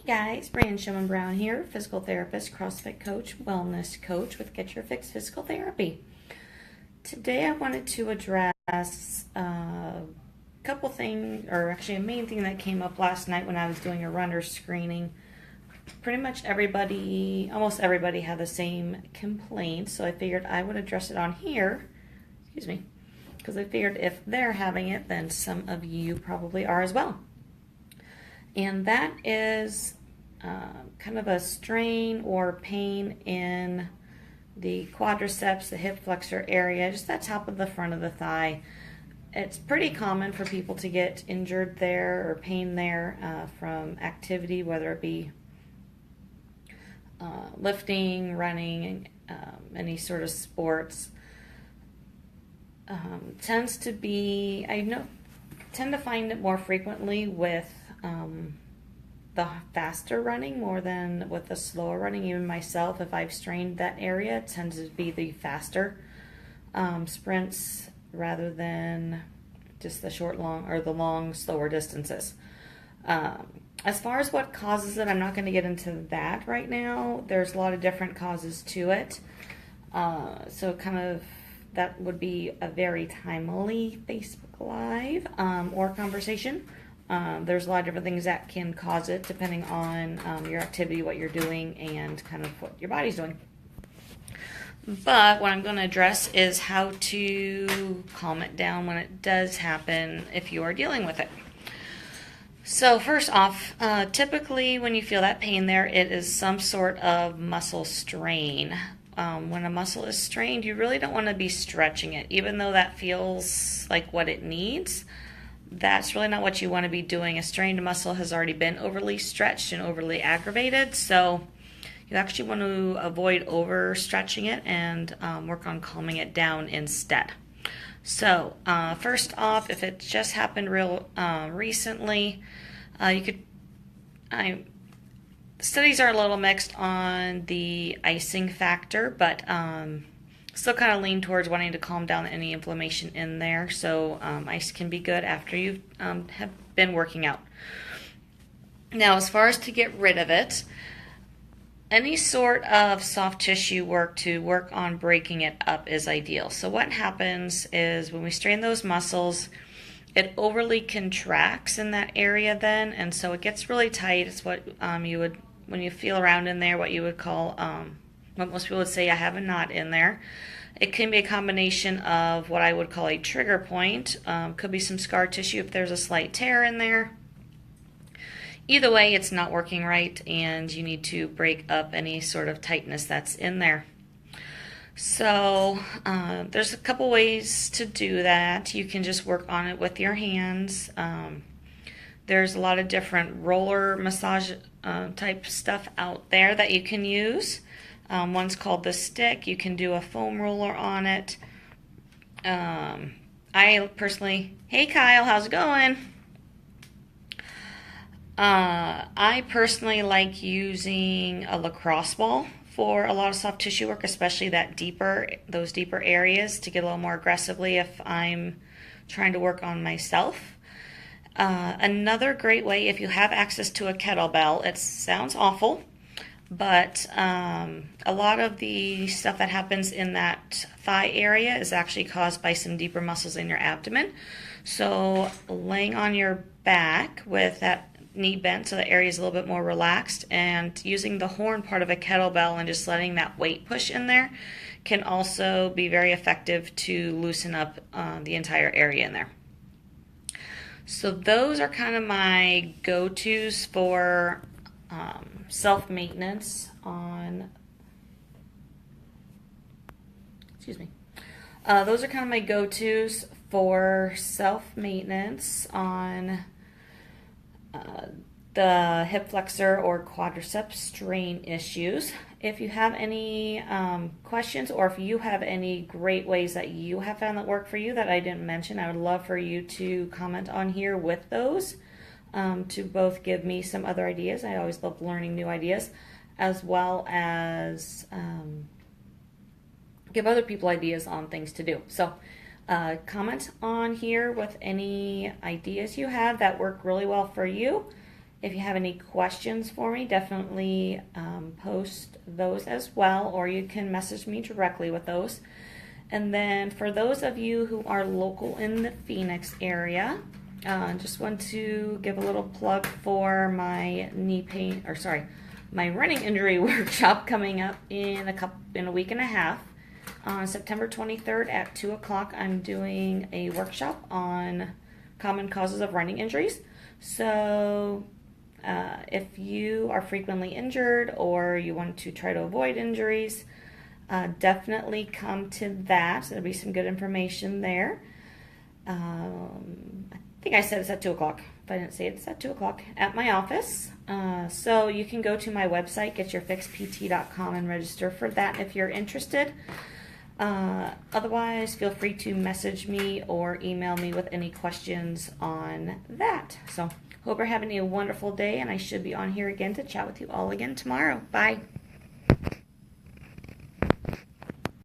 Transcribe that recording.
Guys, Brandon Shimon Brown here, physical therapist, CrossFit coach, wellness coach with Get Your Fix Physical Therapy. Today I wanted to address a couple things, or actually a main thing that came up last night when I was doing a runner screening. Pretty much almost everybody had the same complaint, so I figured I would address it on here, because I figured if they're having it, then some of you probably are as well. And that is kind of a strain or pain in the quadriceps, the hip flexor area, just that top of the front of the thigh. It's pretty common for people to get injured there or pain there from activity, whether it be lifting, running, any sort of sports. Tends to be, tend to find it more frequently with the faster running more than with the slower running. Even myself, if I've strained that area, it tends to be the faster sprints rather than just the long, slower distances. As far as what causes it, I'm not going to get into that right now. There's a lot of different causes to it. So that would be a very timely Facebook Live or conversation. There's a lot of different things that can cause it depending on your activity, what you're doing, and kind of what your body's doing. But what I'm going to address is how to calm it down when it does happen if you are dealing with it. So first off, typically when you feel that pain there, it is some sort of muscle strain. When a muscle is strained, you really don't want to be stretching it, even though that feels like what it needs. That's really not what you want to be doing. A strained muscle has already been overly stretched and overly aggravated, so you actually want to avoid overstretching it and work on calming it down instead. So first off, if it just happened real recently, studies are a little mixed on the icing factor, but still kind of lean towards wanting to calm down any inflammation in there. So ice can be good after you have been working out. Now, as far as to get rid of it, any sort of soft tissue work to work on breaking it up is ideal. So what happens is when we strain those muscles, it overly contracts in that area then, and so it gets really tight. It's what you would, when you feel around in there, what you would call, what most people would say, I have a knot in there. It can be a combination of what I would call a trigger point. Could be some scar tissue if there's a slight tear in there. Either way, it's not working right, and you need to break up any sort of tightness that's in there. So there's a couple ways to do that. You can just work on it with your hands. There's a lot of different roller massage type stuff out there that you can use. One's called the stick. You can do a foam roller on it. I personally, hey Kyle, how's it going? I personally like using a lacrosse ball for a lot of soft tissue work, especially those deeper areas, to get a little more aggressively if I'm trying to work on myself. Another great way, if you have access to a kettlebell, it sounds awful, but a lot of the stuff that happens in that thigh area is actually caused by some deeper muscles in your abdomen. So laying on your back with that knee bent so the area is a little bit more relaxed, and using the horn part of a kettlebell and just letting that weight push in there can also be very effective to loosen up the entire area in there. So those are kind of my go-tos for self-maintenance on, those are kind of my go-tos for self-maintenance on the hip flexor or quadriceps strain issues. If you have any questions, or if you have any great ways that you have found that work for you that I didn't mention, I would love for you to comment on here with those, to both give me some other ideas. I always love learning new ideas, as well as give other people ideas on things to do. So comment on here with any ideas you have that work really well for you. If you have any questions for me, definitely post those as well, or you can message me directly with those. And then for those of you who are local in the Phoenix area, just want to give a little plug for my my running injury workshop coming up in a week and a half. On September 23rd at 2 o'clock, I'm doing a workshop on common causes of running injuries. So if you are frequently injured or you want to try to avoid injuries, definitely come to that. There'll be some good information there. I think I said it's at 2 o'clock. If I didn't say it, it's at 2 o'clock at my office. So you can go to my website, getyourfixpt.com, and register for that if you're interested. Otherwise, feel free to message me or email me with any questions on that. So, hope you're having a wonderful day, and I should be on here again to chat with you all again tomorrow. Bye.